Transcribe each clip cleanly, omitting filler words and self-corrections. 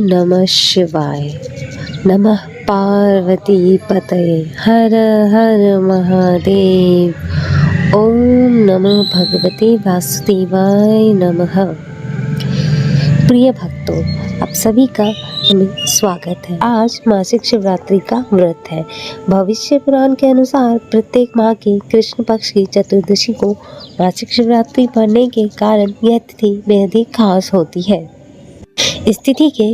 नमः शिवाय। नमः पार्वती पतये। हर हर महादेव। ओम नमो भगवते वासुदेवाय नमः। प्रिय भक्तों, आप सभी का में स्वागत है। आज मासिक शिवरात्रि का व्रत है। भविष्य पुराण के अनुसार प्रत्येक माह के कृष्ण पक्ष की चतुर्दशी को मासिक शिवरात्रि पड़ने के कारण यह तिथि बेहद ही खास होती है। इस तिथि के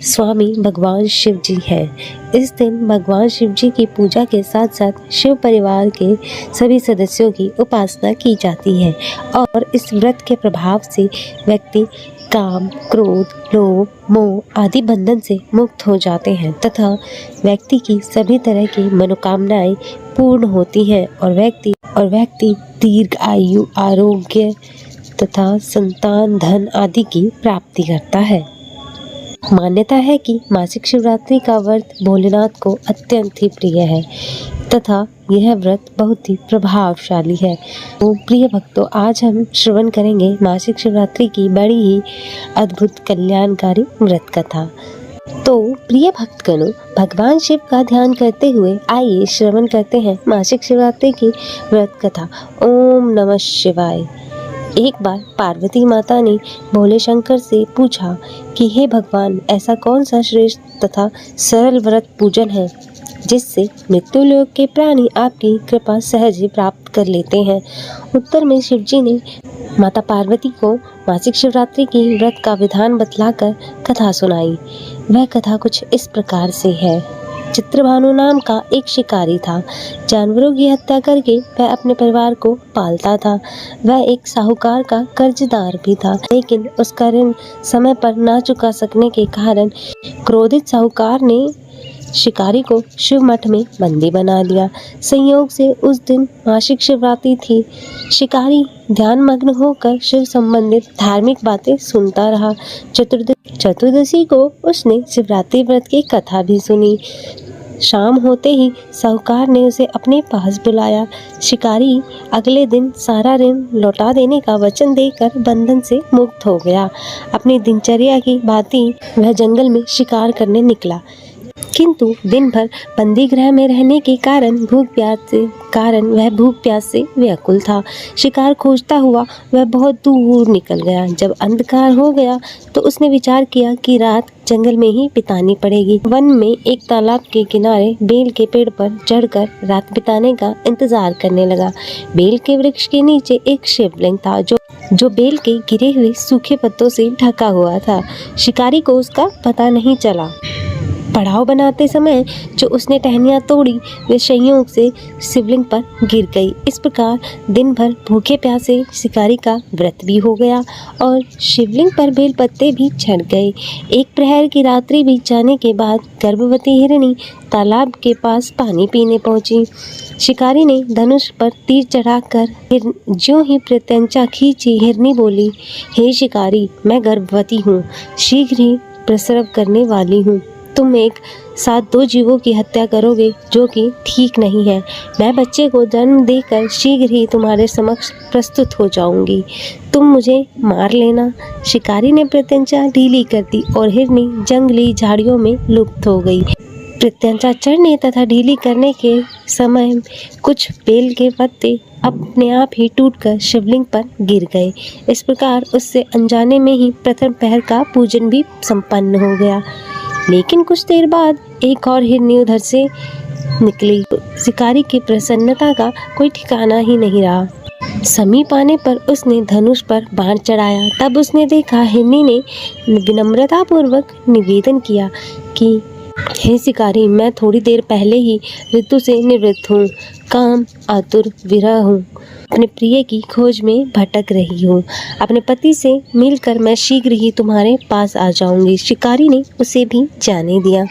स्वामी भगवान शिव जी हैं। इस दिन भगवान शिव जी की पूजा के साथ साथ शिव परिवार के सभी सदस्यों की उपासना की जाती है और इस व्रत के प्रभाव से व्यक्ति काम, क्रोध, लोभ, मोह आदि बंधन से मुक्त हो जाते हैं तथा व्यक्ति की सभी तरह की मनोकामनाएं पूर्ण होती हैं और व्यक्ति दीर्घ आयु, आरोग्य तथा संतान, धन आदि की प्राप्ति करता है। मान्यता है कि मासिक शिवरात्रि का व्रत भोलेनाथ को अत्यंत ही प्रिय है तथा यह व्रत बहुत ही प्रभावशाली है। तो प्रिय भक्तों, आज हम श्रवण करेंगे मासिक शिवरात्रि की बड़ी ही अद्भुत कल्याणकारी व्रत कथा। तो प्रिय भक्तगणों, भगवान शिव का ध्यान करते हुए आइए श्रवण करते हैं मासिक शिवरात्रि की व्रत कथा। ओम नमः शिवाय। एक बार पार्वती माता ने भोले शंकर से पूछा कि हे भगवान, ऐसा कौन सा श्रेष्ठ तथा सरल व्रत पूजन है जिससे मृत्यु लोक के प्राणी आपकी कृपा सहज ही प्राप्त कर लेते हैं। उत्तर में शिवजी ने माता पार्वती को मासिक शिवरात्रि की व्रत का विधान बतलाकर कथा सुनाई। वह कथा कुछ इस प्रकार से है। चित्रभानु नाम का एक शिकारी था। जानवरों की हत्या करके वह अपने परिवार को पालता था। वह एक साहूकार का कर्जदार भी था, लेकिन उसका ऋण समय पर ना चुका सकने के कारण क्रोधित साहूकार ने शिकारी को शिव मठ में बंदी बना लिया। संयोग से उस दिन मासिक शिवरात्रि थी। शिकारी ध्यान मग्न होकर शिव संबंधित धार्मिक बातें सुनता रहा। चतुर्दशी को उसने शिवरात्रि व्रत की कथा भी सुनी। शाम होते ही साहूकार ने उसे अपने पास बुलाया। शिकारी अगले दिन सारा ऋण लौटा देने का वचन देकर बंधन से मुक्त हो गया। अपनी दिनचर्या की भांति वह जंगल में शिकार करने निकला, किंतु दिन भर बंदी गृह में रहने के कारण वह भूख प्यास से व्याकुल था। शिकार खोजता हुआ वह बहुत दूर निकल गया। जब अंधकार हो गया तो उसने विचार किया कि रात जंगल में ही बितानी पड़ेगी। वन में एक तालाब के किनारे बेल के पेड़ पर चढ़कर रात बिताने का इंतजार करने लगा। बेल के वृक्ष के नीचे एक शिवलिंग था जो बेल के गिरे हुए सूखे पत्तों से ढका हुआ था। शिकारी को उसका पता नहीं चला। पड़ाव बनाते समय जो उसने टहनियाँ तोड़ी वे संयोग से शिवलिंग पर गिर गई। इस प्रकार दिन भर भूखे प्यासे शिकारी का व्रत भी हो गया और शिवलिंग पर बेल पत्ते भी झड़ गए। एक प्रहर की रात्रि बीत जाने के बाद गर्भवती हिरनी तालाब के पास पानी पीने पहुंची। शिकारी ने धनुष पर तीर चढ़ाकर ज्यों ही प्रत्यंचा खींची, हिरनी बोली, हे शिकारी, मैं गर्भवती हूँ, शीघ्र ही प्रसव करने वाली हूँ। तुम एक साथ दो जीवों की हत्या करोगे जो कि ठीक नहीं है। मैं बच्चे को जन्म देकर शीघ्र ही तुम्हारे समक्ष प्रस्तुत हो जाऊंगी। तुम मुझे मार लेना। शिकारी ने प्रत्यंचा ढीली कर दी और हिरनी जंगली झाड़ियों में लुप्त हो गई। प्रत्यंचा चढ़ने तथा ढीली करने के समय कुछ बेल के पत्ते अपने आप ही टूटकर शिवलिंग पर गिर गए। इस प्रकार उससे अनजाने में ही प्रथम पहर का पूजन भी संपन्न हो गया। लेकिन कुछ देर बाद एक और हिरनी उधर से निकली। शिकारी की प्रसन्नता का कोई ठिकाना ही नहीं रहा। समीप आने पर उसने धनुष पर बाण चढ़ाया। तब उसने देखा हिरनी ने विनम्रता पूर्वक निवेदन किया कि हे शिकारी, मैं थोड़ी देर पहले ही ऋतु से निवृत्त हूँ, काम आतुर विरह हूँ, अपने प्रिय की खोज में भटक रही हूँ। अपने पति से मिलकर मैं शीघ्र ही तुम्हारे पास आ जाऊंगी। शिकारी ने उसे भी जाने दिया।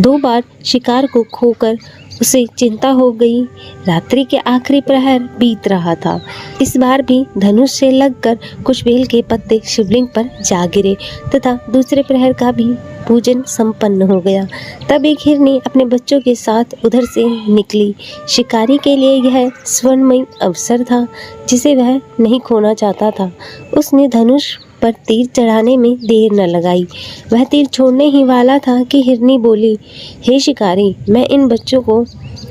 2 बार शिकार को खोकर उसे चिंता हो गई। रात्रि के आखिरी प्रहर बीत रहा था। इस बार भी धनुष से लगकर कुछ बेल के पत्ते शिवलिंग पर जा गिरे तथा दूसरे प्रहर का भी पूजन संपन्न हो गया। तब एक हिरनी अपने बच्चों के साथ उधर से निकली। शिकारी के लिए यह स्वर्णमयी अवसर था जिसे वह नहीं खोना चाहता था। उसने धनुष पर तीर चढ़ाने में देर न लगाई। वह तीर छोड़ने ही वाला था कि हिरनी बोली, हे शिकारी, मैं इन बच्चों को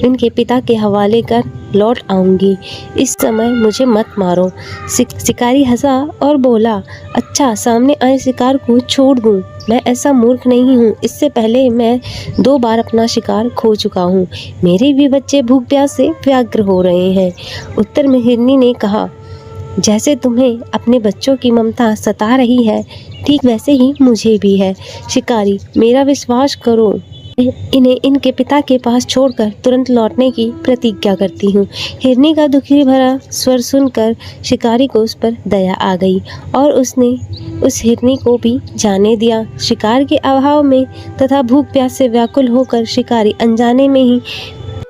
इनके पिता के हवाले कर लौट आऊंगी। इस समय मुझे मत मारो। शिकारी हंसा और बोला, अच्छा, सामने आए शिकार को छोड़ दूं? मैं ऐसा मूर्ख नहीं हूँ। इससे पहले मैं 2 बार अपना शिकार खो चुका हूँ। मेरे भी बच्चे भूख प्यास से व्यग्र हो रहे हैं। उत्तर में हिरनी ने कहा, जैसे तुम्हें अपने बच्चों की ममता सता रही है, ठीक वैसे ही मुझे भी है। शिकारी, मेरा विश्वास करो, इन्हें इनके पिता के पास छोड़कर तुरंत लौटने की प्रतिज्ञा करती हूँ। हिरनी का दुखी भरा स्वर सुनकर शिकारी को उस पर दया आ गई और उसने उस हिरनी को भी जाने दिया। शिकार के अभाव में तथा भूख प्यास से व्याकुल होकर शिकारी अनजाने में ही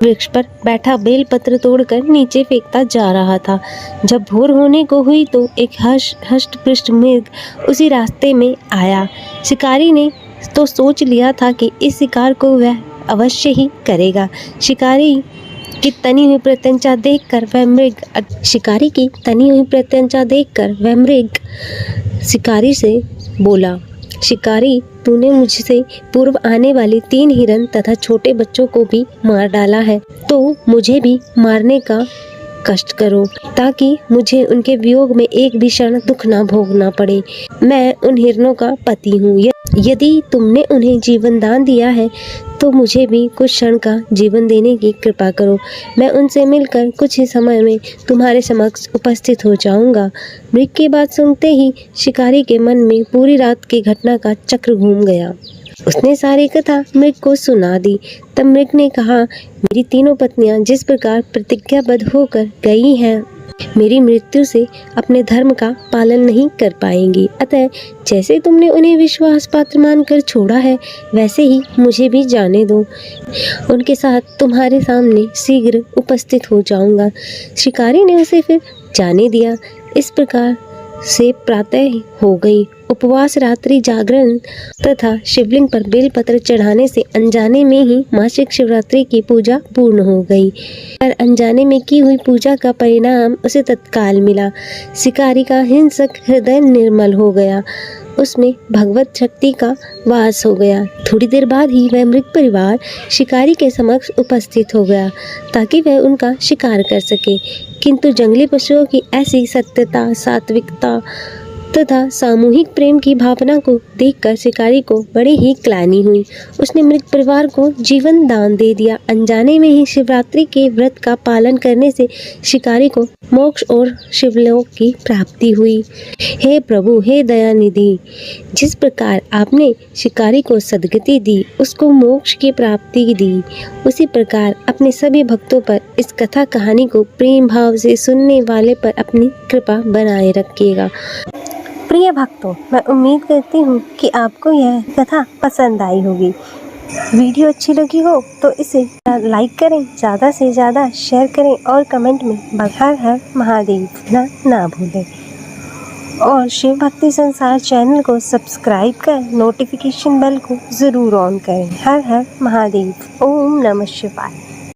वृक्ष पर बैठा बेलपत्र तोड़कर नीचे फेंकता जा रहा था। जब भोर होने को हुई तो एक हष्ट-पुष्ट मृग उसी रास्ते में आया। शिकारी ने तो सोच लिया था कि इस शिकार को वह अवश्य ही करेगा। शिकारी की तनी हुई प्रत्यंचा देखकर वह मृग शिकारी से बोला, शिकारी, तूने मुझसे पूर्व आने वाले 3 हिरन तथा छोटे बच्चों को भी मार डाला है, तो मुझे भी मारने का कष्ट करो, ताकि मुझे उनके वियोग में एक भी क्षण दुख ना भोगना पड़े। मैं उन हिरनों का पति हूँ। यदि तुमने उन्हें जीवन दान दिया है तो मुझे भी कुछ क्षण का जीवन देने की कृपा करो। मैं उनसे मिलकर कुछ ही समय में तुम्हारे समक्ष उपस्थित हो जाऊंगा। मृग की बात सुनते ही शिकारी के मन में पूरी रात की घटना का चक्र घूम गया। उसने सारी कथा मृग को सुना दी। तब मृग ने कहा, मेरी तीनों पत्नियां जिस प्रकार प्रतिज्ञाबद्ध होकर गई हैं, मेरी मृत्यु से अपने धर्म का पालन नहीं कर पाएंगी। अतः जैसे तुमने उन्हें विश्वास पात्र मानकर छोड़ा है, वैसे ही मुझे भी जाने दो। उनके साथ तुम्हारे सामने शीघ्र उपस्थित हो जाऊंगा। शिकारी ने उसे फिर जाने दिया। इस प्रकार से प्रातः हो गई। उपवास, रात्रि जागरण तथा शिवलिंग पर बेलपत्र चढ़ाने से अनजाने में ही मासिक शिवरात्रि की पूजा पूर्ण हो गई। पर अनजाने में की हुई पूजा का परिणाम उसे तत्काल मिला। शिकारी का हिंसक हृदय निर्मल हो गया, उसमें भगवत शक्ति का वास हो गया। थोड़ी देर बाद ही वह मृग परिवार शिकारी के समक्ष उपस्थित हो गया ताकि वह उनका शिकार कर सके। किंतु जंगली पशुओं की ऐसी सत्यता, सात्विकता तथा सामूहिक प्रेम की भावना को देखकर शिकारी को बड़ी ही ग्लानि हुई। उसने मृग परिवार को जीवन दान दे दिया। अनजाने में ही शिवरात्रि के व्रत का पालन करने से शिकारी को मोक्ष और शिवलोक की प्राप्ति हुई। हे प्रभु, हे दयानिधि, जिस प्रकार आपने शिकारी को सद्गति दी, उसको मोक्ष की प्राप्ति दी, उसी प्रकार अपने सभी भक्तों पर इस कथा कहानी को प्रेम भाव से सुनने वाले पर अपनी कृपा बनाए रखिएगा। प्रिय भक्तों, मैं उम्मीद करती हूँ कि आपको यह कथा पसंद आई होगी। वीडियो अच्छी लगी हो तो इसे लाइक करें, ज़्यादा से ज़्यादा शेयर करें और कमेंट में हर हर महादेव ना भूलें। और शिव भक्ति संसार चैनल को सब्सक्राइब कर नोटिफिकेशन बेल को ज़रूर ऑन करें। हर हर महादेव। ओम नमः शिवाय।